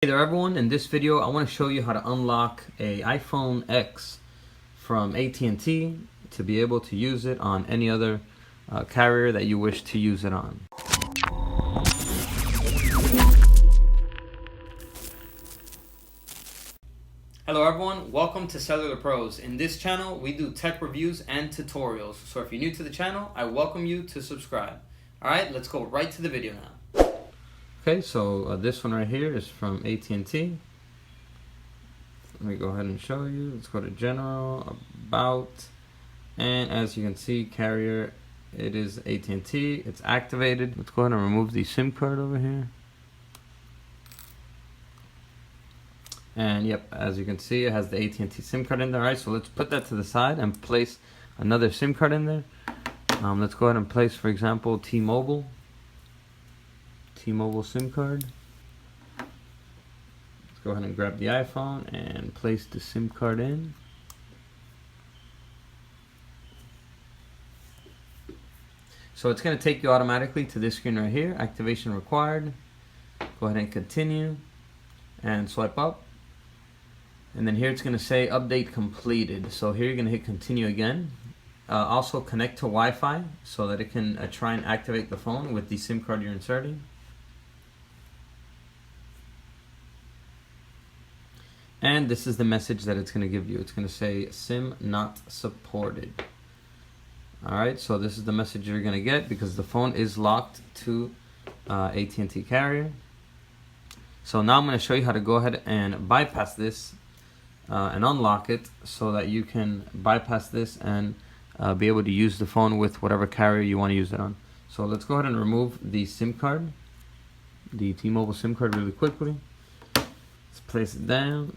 Hey there everyone, in this video I want to show you how to unlock a iPhone X from AT&T to be able to use it on any other carrier that you wish to use it on. Hello everyone, welcome to Cellular Pros. In this channel we do tech reviews and tutorials, so if you're new to the channel I welcome you to subscribe. Alright, let's go right to the video now. Okay, so this one right here is from AT&T. Let me go ahead and show you. Let's go to General, About, and as you can see, carrier, it is AT&T. It's activated. Let's go ahead and remove the SIM card over here. And yep, as you can see, it has the AT&T SIM card in there. All right, so let's put that to the side and place another SIM card in there. Let's go ahead and place, for example, T-Mobile SIM card. Let's go ahead and grab the iPhone and place the SIM card in. So it's going to take you automatically to this screen right here, activation required. Go ahead and continue and swipe up. And then here it's going to say update completed. So here you're going to hit continue again. Also connect to Wi-Fi so that it can try and activate the phone with the SIM card you're inserting. And this is the message that it's going to give you. It's going to say SIM not supported. Alright, so this is the message you're going to get because the phone is locked to AT&T carrier. So now I'm going to show you how to go ahead and bypass this and unlock it so that you can bypass this and be able to use the phone with whatever carrier you want to use it on. So let's go ahead and remove the SIM card, the T-Mobile SIM card really quickly. Let's place it down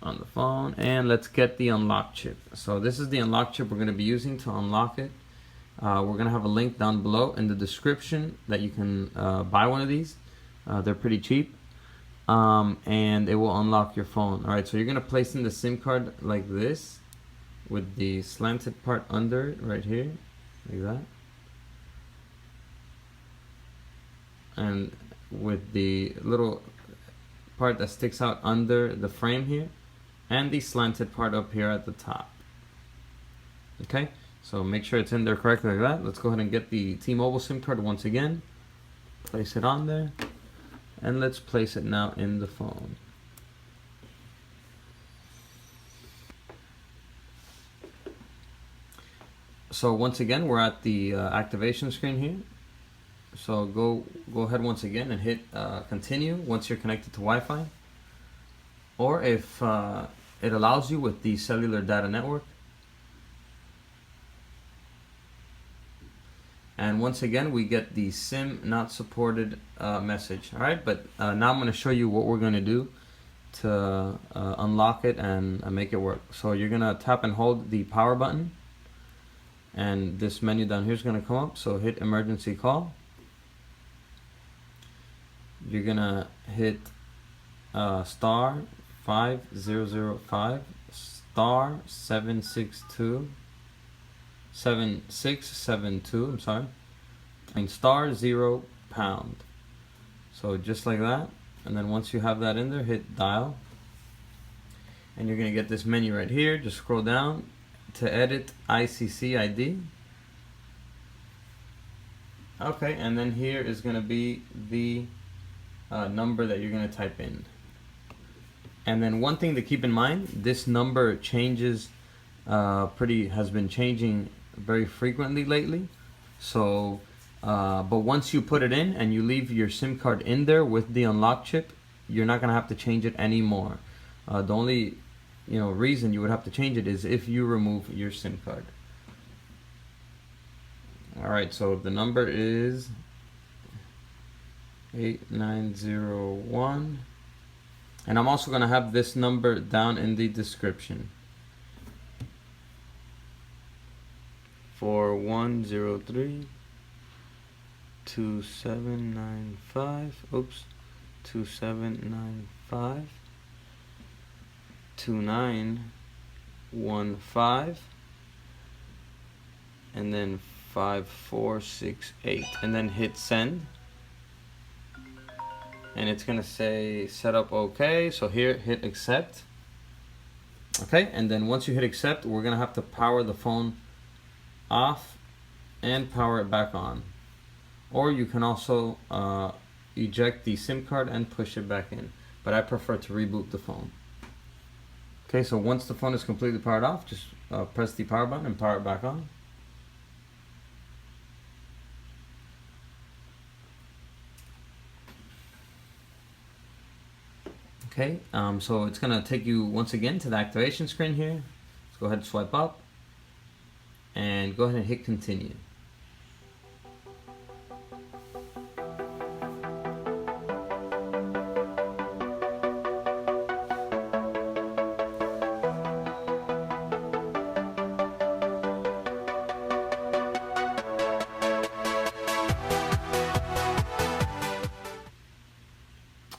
on the phone and let's get the unlock chip. So this is the unlock chip we're going to be using to unlock it. We're going to have a link down below in the description that you can buy one of these. They're pretty cheap and it will unlock your phone. Alright, so you're going to place in the SIM card like this with the slanted part under it right here, like that, and with the little part that sticks out under the frame here and the slanted part up here at the top. Okay, so make sure it's in there correctly like that. Let's go ahead and get the T-Mobile SIM card once again, place it on there, and let's place it now in the phone. So once again we're at the activation screen here. So go ahead once again and hit continue once you're connected to Wi-Fi, or if it allows you with the cellular data network. And once again we get the SIM not supported message. Alright, but now I'm going to show you what we're going to do to unlock it and make it work. So you're going to tap and hold the power button and this menu down here is going to come up. So hit emergency call. You're gonna hit star 5005 star 7672 I'm sorry, and star 0 pound. So just like that, and then once you have that in there, hit dial, and you're gonna get this menu right here. Just scroll down to edit ICCID. Okay, and then here is gonna be the number that you're going to type in. And then one thing to keep in mind, this number changes has been changing very frequently lately. So but once you put it in and you leave your SIM card in there with the unlock chip, you're not going to have to change it anymore. The only reason you would have to change it is if you remove your SIM card. Alright, so the number is 8901, and I'm also going to have this number down in the description. 4103 2795, oops, 2795 2915, and then 5468, and then hit send. and it's gonna say setup okay. So here, hit accept. Okay, and then once you hit accept, we're gonna have to power the phone off and power it back on. Or you can also eject the SIM card and push it back in. But I prefer to reboot the phone. Okay, so once the phone is completely powered off, just press the power button and power it back on. Okay, so it's gonna take you once again to the activation screen here. Let's go ahead and swipe up and go ahead and hit continue.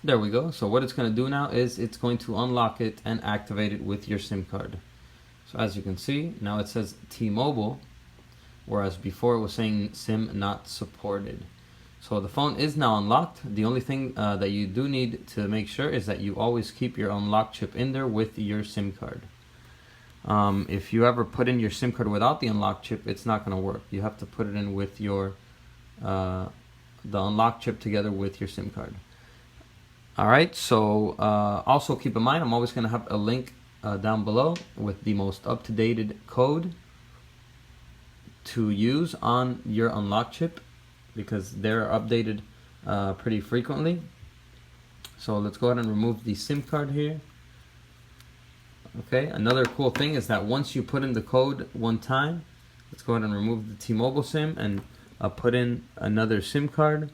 There we go. So what it's going to do now is it's going to unlock it and activate it with your SIM card. So as you can see, now it says T-Mobile, whereas before it was saying SIM not supported. So the phone is now unlocked. The only thing that you do need to make sure is that you always keep your unlock chip in there with your SIM card. If you ever put in your SIM card without the unlock chip, it's not going to work. You have to put it in with your the unlock chip together with your SIM card. Alright, so also keep in mind, I'm always going to have a link down below with the most up-to-date code to use on your unlock chip, because they're updated pretty frequently. So let's go ahead and remove the SIM card here. Okay, another cool thing is that once you put in the code one time, let's go ahead and remove the T-Mobile SIM and put in another SIM card.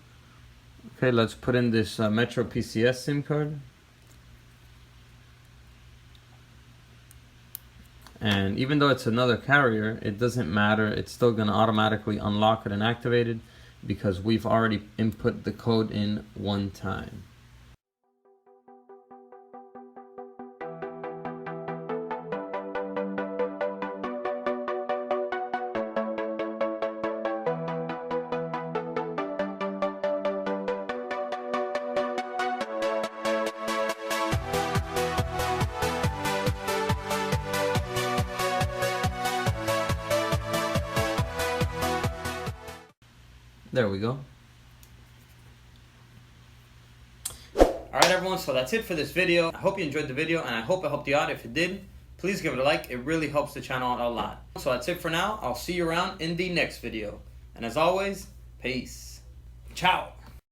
Okay, let's put in this Metro PCS SIM card. And even though it's another carrier, it doesn't matter. It's still going to automatically unlock it and activate it because we've already input the code in one time. There we go. Alright everyone, so that's it for this video. I hope you enjoyed the video and I hope it helped you out. If it did, please give it a like. It really helps the channel out a lot. So that's it for now. I'll see you around in the next video. And as always, peace. Ciao.